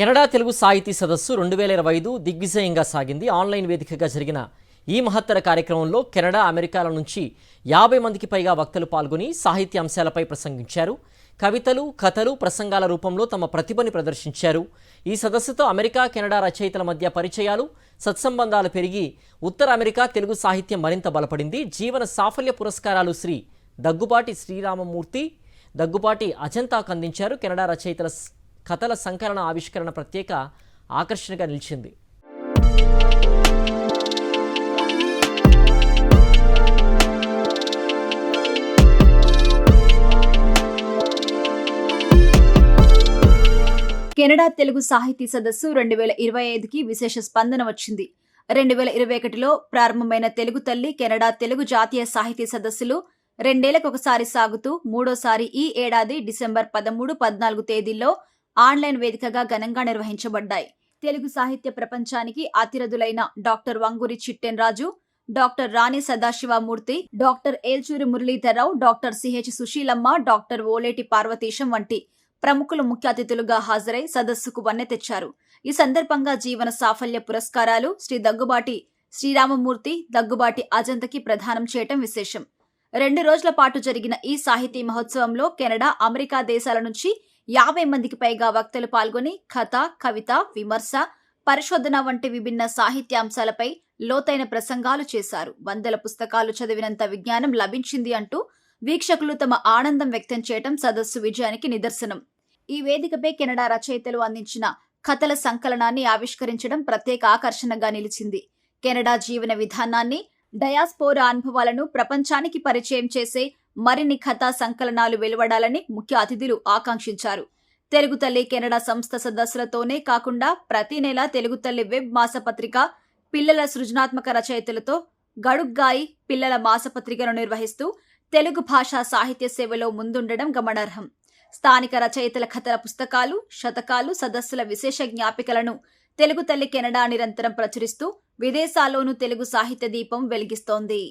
Canada Telugu సాహితీ సదస్సు 2025 దిగ్విజయంగా సాగింది. ఆన్లైన్ వేదికగా జరిగిన ఈ మహత్తర కార్యక్రమంలో కెనడా, అమెరికాల నుంచి 50 మందికి పైగా వక్తలు పాల్గొని సాహిత్య అంశాలపై ప్రసంగించారు. కవితలు, కథలు, ప్రసంగాల రూపంలో తమ ప్రతిభని ప్రదర్శించారు. ఈ సదస్సుతో అమెరికా, కెనడా రచయితల మధ్య పరిచయాలు, సత్సంబంధాలు పెరిగి ఉత్తర అమెరికా తెలుగు సాహిత్యం మరింత బలపడింది. జీవన సాఫల్య పురస్కారాలు శ్రీ దగ్గుబాటి శ్రీరామమూర్తి, దగ్గుబాటి అజంతాకు అందించారు. కెనడా రచయితల కథల సంకలన ఆవిష్కరణ ప్రత్యేక ఆకర్షణగా నిలిచింది. కెనడా తెలుగు సాహితీ సదస్సు 2025కి విశేష స్పందన వచ్చింది. 2021లో ప్రారంభమైన తెలుగు తల్లి కెనడా తెలుగు జాతీయ సాహితీ సదస్సులు 2 ఏళ్లకొకసారి సాగుతూ మూడోసారి ఈ ఏడాది డిసెంబర్ 13, 14 తేదీల్లో ఆన్లైన్ వేదికగా ఘనంగా నిర్వహించబడ్డాయి. తెలుగు సాహిత్య ప్రపంచానికి అతిరథులైన doctor Vanguri Chittenraju, doctor Rani Sadasivamurthy, doctor Elchuri Muralidhararao, doctor CH Susheelamma, doctor Oleti Parvateesam వంటి ప్రముఖులు ముఖ్య అతిథులుగా హాజరై సదస్సుకు వన్నె తెచ్చారు. ఈ సందర్భంగా జీవన సాఫల్య పురస్కారాలు శ్రీ దగ్గుబాటి శ్రీరామమూర్తి, దగ్గుబాటి అజంతకి ప్రదానం చేయటం విశేషం. 2 రోజుల పాటు జరిగిన ఈ సాహితీ మహోత్సవంలో కెనడా, అమెరికా దేశాల నుంచి 50 మందికి పైగా వక్తలు పాల్గొని కథ, కవిత, విమర్శ, పరిశోధన వంటి విభిన్న సాహిత్యాంశాలపై లోతైన ప్రసంగాలు చేశారు. 100 పుస్తకాలు చదివినంత విజ్ఞానం లభించింది అంటూ వీక్షకులు తమ ఆనందం వ్యక్తం చేయటం సదస్సు విజయానికి నిదర్శనం. ఈ వేదికపై కెనడా రచయితలు అందించిన కథల సంకలనాన్ని ఆవిష్కరించడం ప్రత్యేక ఆకర్షణగా నిలిచింది. కెనడా జీవన విధానాన్ని, డయాస్పోరా అనుభవాలను ప్రపంచానికి పరిచయం చేసే మరిన్ని కథా సంకలనాలు వెలువడాలని ముఖ్య అతిథులు ఆకాంక్షించారు. తెలుగు తల్లి కెనడా సంస్థ సదస్సులతోనే కాకుండా ప్రతి నెల తెలుగు తల్లి వెబ్ మాసపత్రిక పిల్లల సృజనాత్మక రచయితలతో గడుగ్గాయి పిల్లల మాసపత్రికను నిర్వహిస్తూ తెలుగు భాషా సాహిత్య సేవలో ముందుండడం గమనార్హం. స్థానిక రచయితల కథల పుస్తకాలు, శతకాలు, సదస్సుల విశేష జ్ఞాపికలను తెలుగు తల్లి కెనడా నిరంతరం ప్రచురిస్తూ విదేశాల్లోనూ తెలుగు సాహిత్య దీపం వెలిగిస్తోంది.